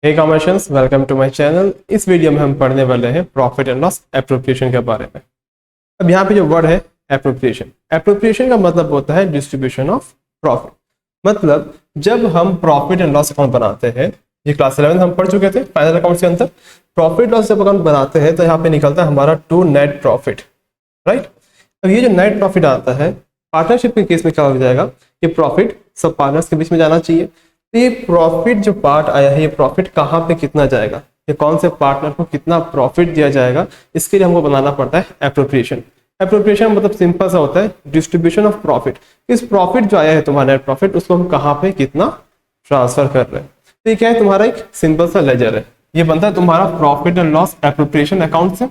Hey commercians, welcome to my channel. इस video में हम पढ़ने वाले हैं प्रॉफिट एंड लॉस एप्रोप्रिएशन के बारे में। अब यहाँ पे जो वर्ड है एप्रोप्रिएशन, एप्रोप्रिएशन का मतलब होता है डिस्ट्रीब्यूशन ऑफ प्रॉफिट। मतलब जब हम प्रॉफिट एंड लॉस अकाउंट बनाते हैं, ये क्लास 11 हम पढ़ चुके थे फाइनल अकाउंट्स के अंदर। प्रॉफिट लॉस जब अकाउंट बनाते हैं तो यहाँ पे निकलता है हमारा टू नेट प्रॉफिट, राइट। अब ये जो नेट प्रॉफिट आता है पार्टनरशिप के केस में क्या हो जाएगा, ये प्रॉफिट सब पार्टनर्स के बीच में जाना चाहिए। तो ये प्रॉफिट जो पार्ट आया है, ये प्रॉफिट कहाँ पे कितना जाएगा, ये कौन से पार्टनर को कितना प्रॉफिट दिया जाएगा, इसके लिए हमको बनाना पड़ता है एप्रोप्रिएशन। एप्रोप्रिएशन मतलब सिंपल सा होता है डिस्ट्रीब्यूशन ऑफ प्रॉफिट। इस प्रॉफिट जो आया है तुम्हारा नेट प्रॉफिट, उसको हम कहाँ पे कितना ट्रांसफर कर रहे हैं। तो ये क्या है, तुम्हारा एक सिंपल सा लेजर है। ये बनता है तुम्हारा profit and loss appropriation account से।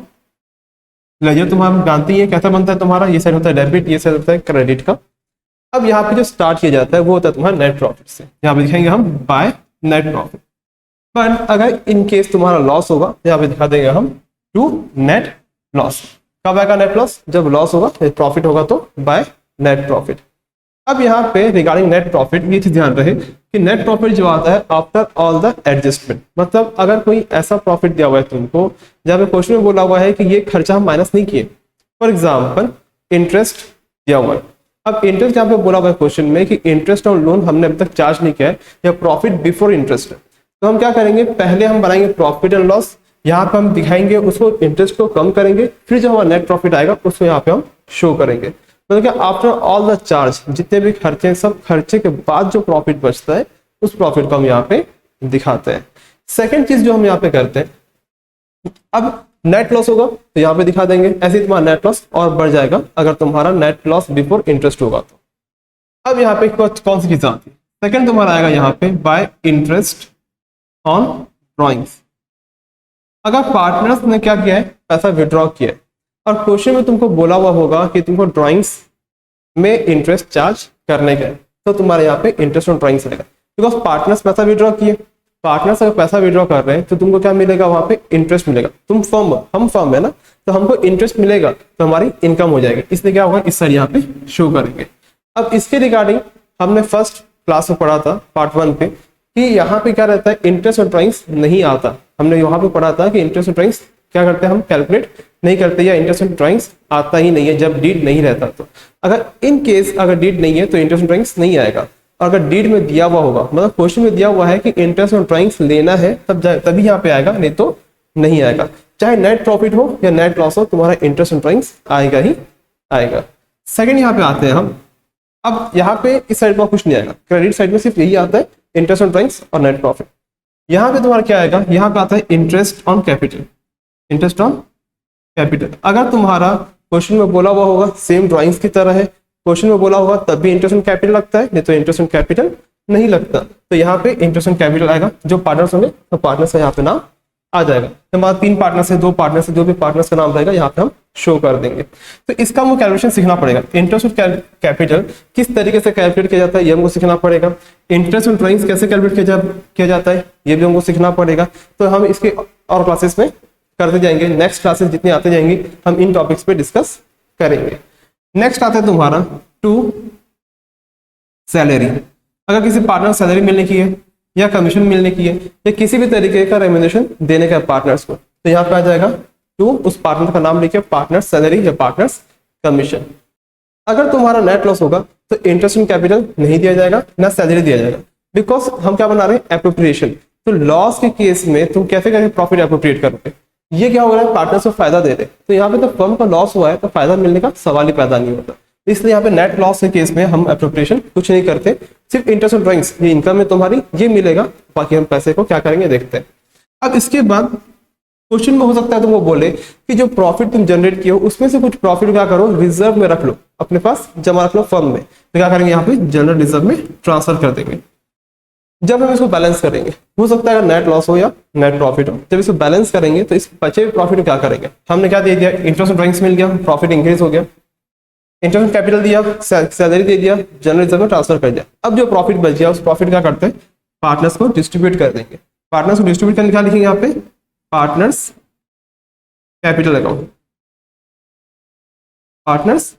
लेजर तुम्हारा जानते ही है कैसा बनता है तुम्हारा, ये साइड होता है डेबिट, ये साइड होता है क्रेडिट का। अब यहाँ पे जो स्टार्ट किया जाता है वो होता है तुम्हारा नेट प्रॉफिट से। यहाँ पे दिखाएंगे हम बाय नेट प्रॉफिट। पर अगर इन केस तुम्हारा लॉस होगा तो यहाँ पे दिखा देंगे हम टू नेट लॉस। कब आएगा नेट लॉस, जब लॉस होगा। प्रॉफिट होगा तो बाय नेट प्रॉफिट। अब यहाँ पे रिगार्डिंग नेट प्रॉफिट ये चीज ध्यान रहे कि नेट प्रॉफिट जो आता है आफ्टर ऑल द एडजस्टमेंट। मतलब अगर कोई ऐसा प्रॉफिट दिया हुआ है तुमको जहाँ पे क्वेश्चन में बोला हुआ है कि ये खर्चा हम माइनस नहीं किए, फॉर एग्जाम्पल इंटरेस्ट दिया हुआ है। अब इंटरेस्ट यहाँ पे बोला हुआ है क्वेश्चन में कि इंटरेस्ट और लोन हमने अभी तक चार्ज नहीं किया है, या प्रॉफिट बिफोर इंटरेस्ट है। तो हम क्या करेंगे, पहले हम बनाएंगे प्रॉफिट एंड लॉस, यहाँ पे हम दिखाएंगे उसको, इंटरेस्ट को कम करेंगे, फिर जो हमारा नेट प्रॉफिट आएगा उसको यहाँ पे हम शो करेंगे। मतलब कि आफ्टर ऑल द चार्ज, जितने भी खर्चे, सब खर्चे के बाद जो प्रॉफिट बचता है उस प्रॉफिट को हम यहाँ पे दिखाते हैं। सेकेंड चीज जो हम यहाँ पे करते हैं, अब नेट लॉस होगा तो यहाँ पे दिखा देंगे, ऐसे ही तुम्हारा नेट लॉस और बढ़ जाएगा अगर तुम्हारा नेट लॉस बिफोर इंटरेस्ट होगा तो। अब यहाँ पे कौन सी चीज आती है, सेकंड तुम्हारा आएगा यहाँ पे बाय इंटरेस्ट ऑन ड्रॉइंग्स। अगर पार्टनर्स ने क्या किया है, पैसा विड्रॉ किया है और क्वेश्चन में तुमको बोला हुआ होगा कि तुमको ड्रॉइंग्स में इंटरेस्ट चार्ज करने का है, तो तुम्हारे यहाँ पे इंटरेस्ट ऑन ड्रॉइंग्स आएगा। बिकॉज पार्टनर्स पैसा विड्रॉ किए, पार्टनर्स अगर पैसा विड्रॉ कर रहे हैं तो तुमको क्या मिलेगा, वहां पे इंटरेस्ट मिलेगा। तुम फर्म, हम फर्म है ना, तो हमको इंटरेस्ट मिलेगा तो हमारी इनकम हो जाएगी। इसलिए क्या होगा, इस साइड यहाँ पे शो करेंगे। अब इसके रिगार्डिंग हमने फर्स्ट क्लास में पढ़ा था पार्ट 1 पे कि यहाँ पे क्या रहता है, इंटरेस्ट और ड्रॉइंग्स नहीं आता। हमने यहाँ पे पढ़ा था कि इंटरेस्ट और ड्रॉइंग्स क्या करते हैं, हम कैलकुलेट नहीं करते, या इंटरेस्ट और ड्रॉइंग्स आता ही नहीं है जब डीड नहीं रहता। तो अगर इन केस अगर डीड नहीं है तो इंटरेस्ट और ड्रॉइंग्स नहीं आएगा। अगर डीड में दिया हुआ होगा, मतलब क्वेश्चन में दिया हुआ है कि इंटरेस्ट और ड्रॉइंग्स लेना है, तभी यहाँ पे आएगा, नहीं तो नहीं आएगा। चाहे नेट प्रॉफिट हो या नेट लॉस हो, तुम्हारा इंटरेस्ट और ड्रॉइंग्स आएगा ही आएगा। सेकंड यहाँ पे आते हैं हम, अब यहाँ पे इस साइड में कुछ नहीं आएगा, क्रेडिट साइड में सिर्फ यही आता है, इंटरेस्ट ऑन ड्रॉइंग्स और नेट प्रॉफिट। यहाँ पे तुम्हारा क्या आएगा, यहाँ पे आता है interest on capital, interest on capital. अगर तुम्हारा क्वेश्चन में बोला हुआ होगा सेम ड्रॉइंग्स की तरह है, क्वेश्चन में बोला होगा तब भी इंटरेस्ट ऑन कैपिटल लगता है, नहीं तो इंटरेस्ट ऑन कैपिटल नहीं लगता। तो यहाँ पे इंटरेस्ट ऑन कैपिटल आएगा। जो पार्टनर्स होंगे तो पार्टनर्स का यहाँ पे नाम आ जाएगा। हमारा 3 पार्टनर्स है, 2 पार्टनर्स है, जो भी पार्टनर्स का नाम रहेगा यहाँ पे हम शो कर देंगे। तो इसका हमको कैलकुलेशन सीखना पड़ेगा। इंटरेस्ट ऑन कैपिटल किस तरीके से कैलकुलेट किया जाता है ये हमको सीखना पड़ेगा। इंटरेस्ट ऑन ड्रॉइंग्स कैसे कैलकुलेट किया जाता है ये भी हमको सीखना पड़ेगा। तो हम इसके और क्लासेस में करते जाएंगे। नेक्स्ट क्लासेस जितनी आते जाएंगी हम इन टॉपिक्स पे डिस्कस करेंगे। नेक्स्ट आता है तुम्हारा टू सैलरी। अगर किसी पार्टनर सैलरी मिलने की है या कमीशन मिलने की है या किसी भी तरीके का रेम्यूनरेशन देने का पार्टनर्स को, तो यहाँ पे आ जाएगा टू, उस पार्टनर का नाम लिखिए, पार्टनर सैलरी या पार्टनर्स कमीशन। अगर तुम्हारा नेट लॉस होगा तो इंटरेस्ट इन कैपिटल नहीं दिया जाएगा, ना सैलरी दिया जाएगा, बिकॉज हम क्या बना रहे हैं, एप्रोप्रिएशन। तो लॉस के केस में तुम कैसे करके प्रॉफिट एप्रोप्रिएट करोगे, ये क्या हो रहा है, पार्टनर्स को फायदा दे रहे। तो यहाँ पे तो फर्म का लॉस हुआ है तो फायदा मिलने का सवाल ही पैदा नहीं होता। इसलिए यहाँ पे नेट लॉस के केस में हम एप्रोप्रिएशन कुछ नहीं करते, सिर्फ इंटरेस्ट ऑन ड्रॉइंग्स, ये इनकम है तुम्हारी, ये मिलेगा, बाकी हम पैसे को क्या करेंगे देखते हैं। अब इसके बाद क्वेश्चन में हो सकता है तुमको बोले कि जो प्रॉफिट तुम जनरेट किए हो उसमें से कुछ प्रॉफिट क्या करो, रिजर्व में रख लो, अपने पास जमा रख लो फर्म में। तो क्या करेंगे, यहाँ पे जनरल रिजर्व में ट्रांसफर कर देंगे। जब हम इसको बैलेंस करेंगे, हो सकता है अगर नेट लॉस हो या नेट प्रॉफिट हो, जब इसको बैलेंस करेंगे तो इस बचे हुए प्रॉफिट को क्या करेंगे, हमने क्या दे दिया, इंटरेस्ट ऑन ड्रॉइंग्स मिल गया, प्रॉफिट इंक्रीज हो गया, इंटरेस्ट कैपिटल दिया, सैलरी दे दिया, जनरल रिजर्व में ट्रांसफर कर दिया। अब जो प्रॉफिट बच गया उस प्रॉफिट क्या करते हैं, पार्टनर्स को डिस्ट्रीब्यूट कर देंगे। पार्टनर्स को डिस्ट्रीब्यूट करने क्या लिखेंगे यहाँ पे, partners capital account, partners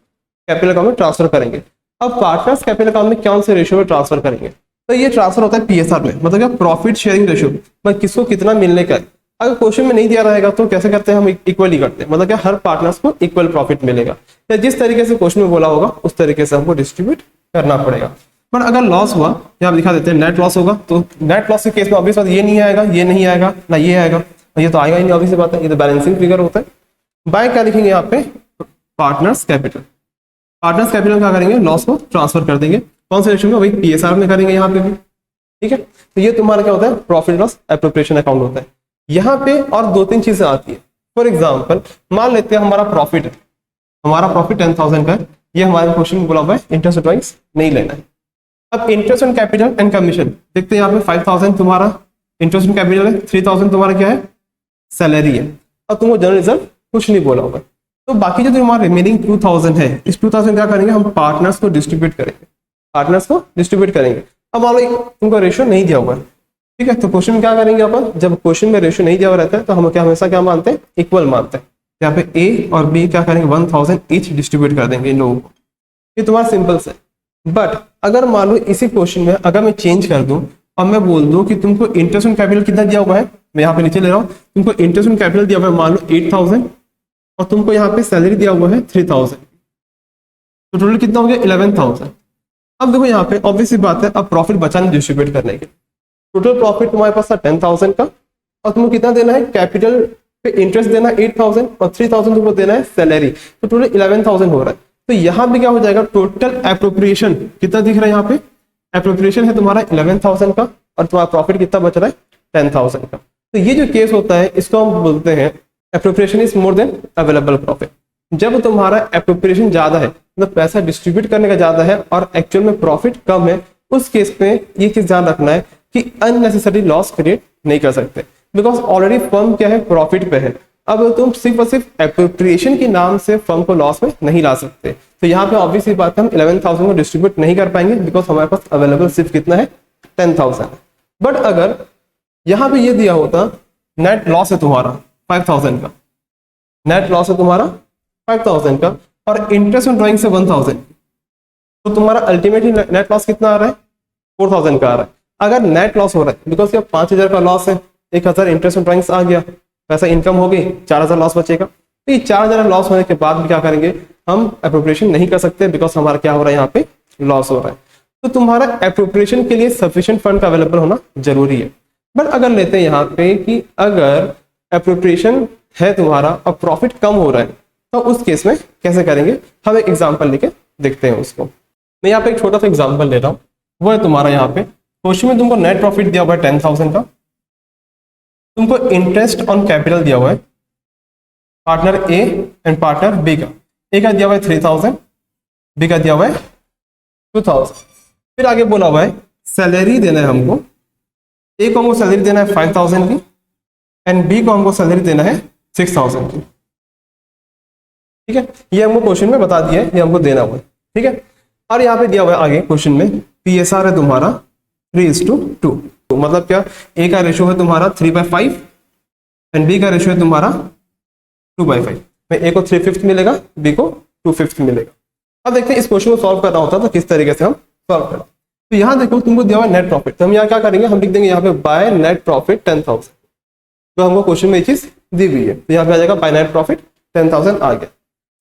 capital account में ट्रांसफर करेंगे। अब पार्टनर्स कैपिटल अकाउंट में कौन से रेशियो में ट्रांसफर करेंगे, तो ये ट्रांसफर होता है पीएसआर में, मतलब क्या प्रॉफिट शेयरिंग रेशियो, मतलब किसको कितना मिलने का है। अगर क्वेश्चन में नहीं दिया रहेगा तो कैसे करते हैं हम, इक्वली करते हैं, मतलब क्या हर पार्टनर्स को इक्वल प्रॉफिट मिलेगा, या जिस तरीके से क्वेश्चन में बोला होगा उस तरीके से हमको डिस्ट्रीब्यूट करना पड़ेगा। पर अगर लॉस हुआ, यहाँ दिखा देते हैं नेट लॉस होगा, तो नेट लॉस के केस में ऑब्वियस बात ये नहीं आएगा, ये नहीं आएगा, ना ये आएगा, ये तो आएगा ही नहीं, ऑब्वियस बात है, ये तो बैलेंसिंग फिगर होता है। बाय क्या लिखेंगे यहाँ पे, पार्टनर्स कैपिटल। पार्टनर्स कैपिटल क्या करेंगे, लॉस को ट्रांसफर कर देंगे, कौन से रेशियो में, वही पीएसआर में करेंगे यहाँ पे भी, ठीक है। तो ये तुम्हारा क्या होता है, प्रॉफिट लॉस एप्रोप्रिएशन अकाउंट होता है। यहाँ पे और 2-3 चीजें आती है। फॉर एग्जाम्पल मान लेते हैं हमारा प्रॉफिट है, हमारा प्रॉफिट 10,000 का है, ये हमारे क्वेश्चन में बोला हुआ है इंटरेस्ट ड्राइंग्स नहीं लेना है। अब interest on capital and commission देखते हैं, यहाँ पे 5,000 तुम्हारा इंटरेस्ट ऑन कैपिटल है, 3,000 तुम्हारा क्या है, सैलरी है, और तुमको जनरल रिजर्व कुछ नहीं बोला होगा। तो बाकी जो तुम्हारा रिमेनिंग 2,000 है, इस 2,000 क्या करेंगे हम, पार्टनर्स को डिस्ट्रीब्यूट करेंगे, पार्टनर्स को डिस्ट्रीब्यूट करेंगे। अब मान लो तुमको रेशियो नहीं दिया हुआ है, ठीक है, तो क्वेश्चन में क्या करेंगे अपन, जब क्वेश्चन में रेशियो नहीं दिया हुआ रहता है तो हम क्या हमेशा क्या मानते हैं, इक्वल मानते हैं। यहाँ पे ए और बी क्या करेंगे, 1,000 ईच डिस्ट्रीब्यूट कर देंगे इन लोगों को। ये तुम्हारा सिंपल से। बट अगर मान लो इसी क्वेश्चन में अगर मैं चेंज कर दूं और मैं बोल दूं कि तुमको इंटरेस्ट ऑन कैपिटल कितना दिया हुआ है, मैं यहाँ पे नीचे ले रहा हूँ, तुमको इंटरेस्ट ऑन कैपिटल दिया हुआ है मान लो 8,000 और तुमको यहाँ पे सैलरी दिया हुआ है 3,000, तो टोटल कितना हो गया 11,000। अब देखो यहाँ पे ऑब्वियसली बात है, अब प्रॉफिट बचा नहीं डिस्ट्रीब्यूट करने के, टोटल प्रॉफिट तुम्हारे पास था 10,000 का, और तुमको कितना देना है, कैपिटल पे इंटरेस्ट देना है 8,000 और 3,000 तुमको देना है सैलरी, तो टोटल 11,000 हो रहा है। तो यहाँ पे क्या हो जाएगा, टोटल एप्रोप्रिएशन कितना दिख रहा है, यहाँ पे एप्रोप्रिएशन है तुम्हारा 11,000 का और तुम्हारा प्रॉफिट कितना बच रहा है 10,000 का। तो ये जो केस होता है इसको हम बोलते हैं appropriation is more than available profit. जब तुम्हारा एप्रोप्रिएशन ज्यादा है, मतलब पैसा डिस्ट्रीब्यूट करने का ज्यादा है और एक्चुअल में प्रॉफिट कम है, उस केस में ये चीज ध्यान रखना है कि अननेसेसरी लॉस क्रिएट नहीं कर सकते, बिकॉज ऑलरेडी फर्म क्या है, प्रॉफिट पे है। अब तुम सिर्फ और सिर्फ एप्रोप्रिएशन के नाम से फर्म को लॉस में नहीं ला सकते। तो यहाँ पे ऑब्वियसली बात है हम 11,000 को डिस्ट्रीब्यूट नहीं कर पाएंगे, बिकॉज हमारे पास अवेलेबल सिर्फ कितना है 10,000। बट अगर यहाँ पे ये दिया होता नेट लॉस है तुम्हारा 5,000 का, नेट लॉस है तुम्हारा 5,000 का और इंटरेस्ट ऑन ड्राइंग से 1,000, तो तुम्हारा अल्टीमेटली नेट लॉस कितना आ रहा है, 4,000 का आ रहा है। अगर नेट लॉस हो रहा है बिकॉज 5,000 का लॉस है, 1,000 इंटरेस्ट ऑन ड्राइंग्स आ गया, पैसा इनकम हो गई, 4,000 लॉस बचेगा। तो ये 4,000 लॉस होने के बाद भी क्या करेंगे हम, एप्रोप्रिएशन नहीं कर सकते, बिकॉज हमारा क्या हो रहा है, यहाँ पे लॉस हो रहा है। तो तुम्हारा एप्रोप्रिएशन के लिए सफिशिएंट फंड का अवेलेबल होना जरूरी है। बट अगर लेते हैं यहाँ पे कि अगर एप्रोप्रिएशन है तुम्हारा और प्रॉफिट कम हो रहा है, तो उस केस में कैसे करेंगे, हम एक एग्जाम्पल लेके देखते हैं उसको। मैं यहाँ पे एक छोटा सा एग्जाम्पल ले रहा हूँ, वो है तुम्हारा यहाँ पे क्वेश्चन में तुमको नेट प्रॉफिट दिया हुआ है 10,000 का, तुमको इंटरेस्ट ऑन कैपिटल दिया हुआ है partner A and partner B का, ए का दिया हुआ है 3,000, बी का दिया हुआ है 2,000। फिर आगे बोला हुआ है सैलरी देना है हमको, ए को हमको सैलरी देना है 5,000 की एंड बी को हमको सैलरी देना है 6,000 की, ठीक है। ये हमको क्वेश्चन में बता दिया है, ये हमको देना हुआ है, ठीक है। और यहाँ पे दिया हुआ है आगे क्वेश्चन में पीएसआर है तुम्हारा 3:2, तो मतलब क्या, ए का रेशियो है तुम्हारा 3/5 एंड बी का रेशियो है तुम्हारा 2/5, में ए को 3/5 मिलेगा, बी को 2/5 मिलेगा। अब देखते हैं इस क्वेश्चन को सॉल्व करना होता है तो किस तरीके से हम सॉल्व करें। तो यहाँ देखो तुमको दिया हुआ नेट प्रॉफिट, तो हम यहाँ क्या करेंगे, हम लिख देंगे यहाँ पे बाय नेट प्रॉफिट 10,000, तो हमको क्वेश्चन में ये चीज दी हुई है, तो यहाँ पे आ जाएगा बाय नेट प्रॉफिट 10,000 आ गया।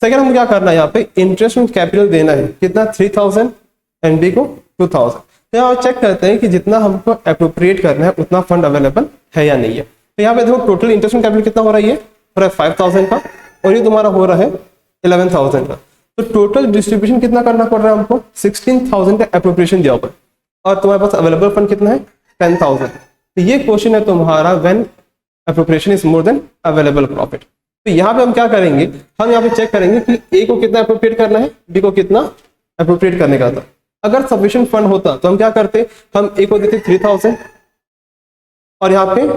सेकंड हम क्या करना है, यहाँ पे इंटरेस्ट ऑन कैपिटल देना है कितना 3,000 एंड बी को 2,000। तो यहाँ चेक करते हैं कि जितना हमको एप्रोप्रिएट करना है उतना फंड अवेलेबल है या नहीं है। तो यहाँ पे देखो टोटल इंटरेस्ट ऑन कैपिटल कितना हो रहा है, ये हो रहा है 5,000 का और ये तुम्हारा हो रहा है 11,000 का। तो टोटल डिस्ट्रीब्यूशन कितना करना पड़ रहा है हमको, 16,000 का एप्रोप्रिएशन दिया हुआ है और तुम्हारे पास अवेलेबल फंड कितना है 10,000। तो ये क्वेश्चन है तुम्हारा when appropriation is more than available profit. तो यहाँ पे हम क्या करेंगे, हम यहाँ पे चेक करेंगे कि ए को कितना एप्रोप्रिएट करना है, बी को कितना एप्रोप्रिएट करने का था। अगर सफिशिएंट फंड होता तो हम क्या करते, हम ए को देते 3,000 और यहाँ पे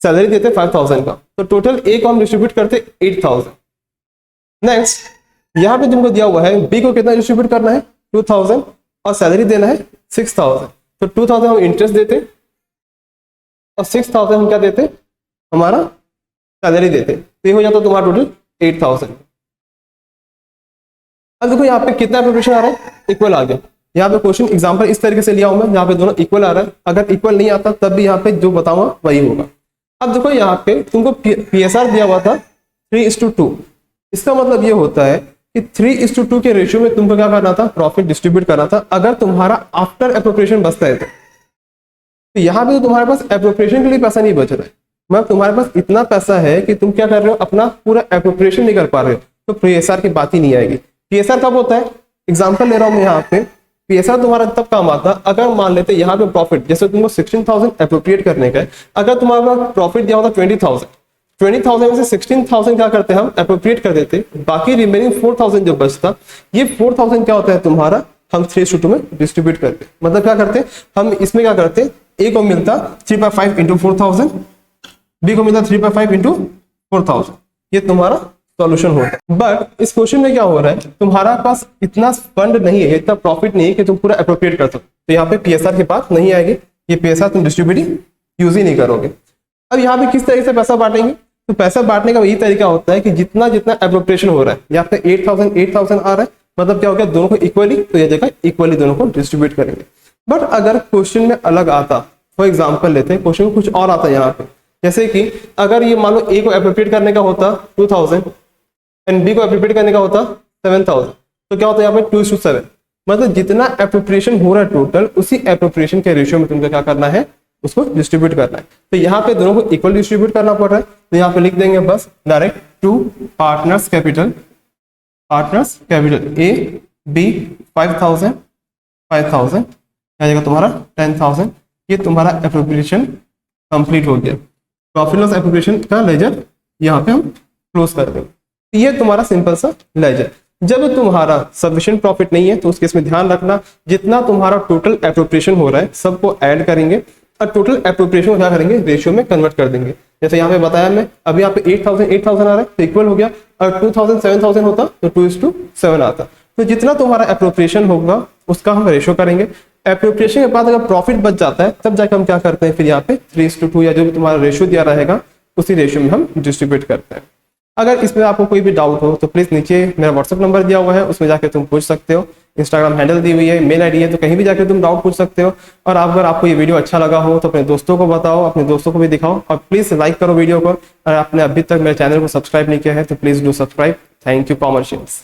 सैलरी देते 5,000 का, तो टोटल ए को हम डिस्ट्रीब्यूट करते 8,000। नेक्स्ट यहाँ पे तुमको दिया हुआ है बी को कितना डिस्ट्रीब्यूट करना है 2,000 और सैलरी देना है 6,000, तो 2,000 हम इंटरेस्ट देते और 6,000 हम क्या देते, हमारा सैलरी देते, तो ये हो जाता तुम्हारा टोटल 8,000। अब देखो यहाँ पे कितना एप्रोप्रिएशन आ रहा है, इक्वल आ गया, यहाँ पे क्वेश्चन एग्जांपल इस तरीके से लिया हूं मैं, यहाँ पे दोनों इक्वल आ रहा है, अगर इक्वल नहीं आता तब भी यहाँ पे जो बताऊंगा वही होगा। अब देखो यहाँ पे तुमको PSR दिया हुआ था 3:2, इसका मतलब ये होता है कि 3:2 के रेशियो में तुमको क्या करना था, प्रॉफिट डिस्ट्रीब्यूट करना था, अगर तुम्हारा आफ्टर एप्रोप्रिएशन बचता है तो यहाँ पे तो तुम्हारे पास एप्रोप्रिएशन के लिए पैसा नहीं बच रहा है, मतलब तुम्हारे पास इतना पैसा है कि तुम क्या कर रहे हो, अपना पूरा एप्रोप्रिएशन नहीं कर पा रहे हो, तो PSR की बात ही नहीं आएगी। PSR कब होता है, एग्जांपल ले रहा हूं मैं यहाँ पे, PSR तुम्हारा तब काम आता अगर मान लेते यहाँ पे प्रॉफिट, जैसे तुमको 16,000 एप्रोप्रिएट करने का है, अगर तुम्हारे पास प्रॉफिट दिया होता 20,000 में से 16,000 क्या करते हैं हम एप्रोप्रिएट कर देते, बाकी रिमेनिंग 4,000 जो बचता, ये 4,000 क्या होता है तुम्हारा, हम 3:2 में डिस्ट्रीब्यूट करते, मतलब क्या करते हम इसमें क्या करते, ए को मिलता 3/5 इंटू 4,000, बी को मिलता 3/5 इंटू 4,000, ये तुम्हारा सॉल्यूशन होता है। बट इस क्वेश्चन में क्या हो रहा है, तुम्हारा पास इतना फंड नहीं है, इतना प्रॉफिट नहीं है कि तुम पूरा एप्रोप्रिएट कर सको, तो यहाँ पे PSR की बात नहीं आएगी, ये PSR तुम डिस्ट्रीब्यूटिंग यूज ही नहीं करोगे। अब यहाँ पे किस तरीके से पैसा बांटेंगे, तो पैसा बांटने का यही तरीका होता है कि जितना जितना एप्रोप्रिएशन हो रहा है, यहाँ पे 8,000 आ रहा है, मतलब क्या हो गया, दोनों को इक्वली, तो ये जगह इक्वली दोनों को डिस्ट्रीब्यूट करेंगे। बट अगर क्वेश्चन में अलग आता, फॉर एग्जाम्पल लेते हैं, क्वेश्चन में कुछ और आता है यहाँ पे, जैसे कि अगर ये मान लो ए को एप्रोप्रिएट करने का होता 2,000 एंड बी को एप्रोप्रिएट करने का होता 7,000, तो क्या होता है यहाँ पे 2:7, मतलब जितना एप्रोप्रिएशन हो रहा है टोटल, उसी एप्रोप्रिएशन के रेशियो में तुमको क्या करना है, उसको डिस्ट्रीब्यूट करना है। तो यहाँ पे दोनों को इक्वल डिस्ट्रीब्यूट करना पड़ रहा है, तो यहाँ पे लिख देंगे बस direct to partners capital A B 5,000 जाएगा तुम्हारा 10,000, ये तुम्हारा एप्रोप्रिएशन कंप्लीट हो गया। प्रॉफिट लॉस एप्रोप्रिएशन का लेजर यहाँ पे हम क्लोज कर देंगे। ये तुम्हारा सिंपल सा लेजर। जब तुम्हारा सफिशिएंट प्रॉफिट नहीं है तो उस केस में ध्यान रखना, जितना तुम्हारा टोटल एप्रोप्रिएशन हो रहा है सबको ऐड करेंगे और टोटल एप्रोप्रिएशन को क्या करेंगे, रेशियो में कन्वर्ट कर देंगे। जैसे यहाँ पे बताया मैं, अभी यहाँ पे 8,000 आ रहा है तो इक्वल हो गया, और 2,000 7,000 होता तो 2:7 आता। तो जितना तुम्हारा एप्रोप्रिएशन होगा उसका हम रेशियो करेंगे। एप्रोप्रिएशन के बाद अगर प्रॉफिट बच जाता है तब जाकर हम क्या करते हैं, फिर यहाँ पे 3:2 या जो भी तुम्हारा रेशियो दिया रहेगा उसी रेशियो में हम डिस्ट्रीब्यूट करते हैं। अगर इसमें आपको कोई भी डाउट हो तो प्लीज नीचे मेरा व्हाट्सएप नंबर दिया हुआ है, उसमें जाकर तुम पूछ सकते हो। इंस्टाग्राम हैंडल दी हुई है, मेल आईडी है, तो कहीं भी जाकर तुम डाउट पूछ सकते हो। और अगर आपको ये वीडियो अच्छा लगा हो तो अपने दोस्तों को बताओ, अपने दोस्तों को भी दिखाओ, और प्लीज लाइक करो वीडियो को। और आपने अभी तक मेरे चैनल को सब्सक्राइब नहीं किया है तो please do subscribe. Thank you commercials.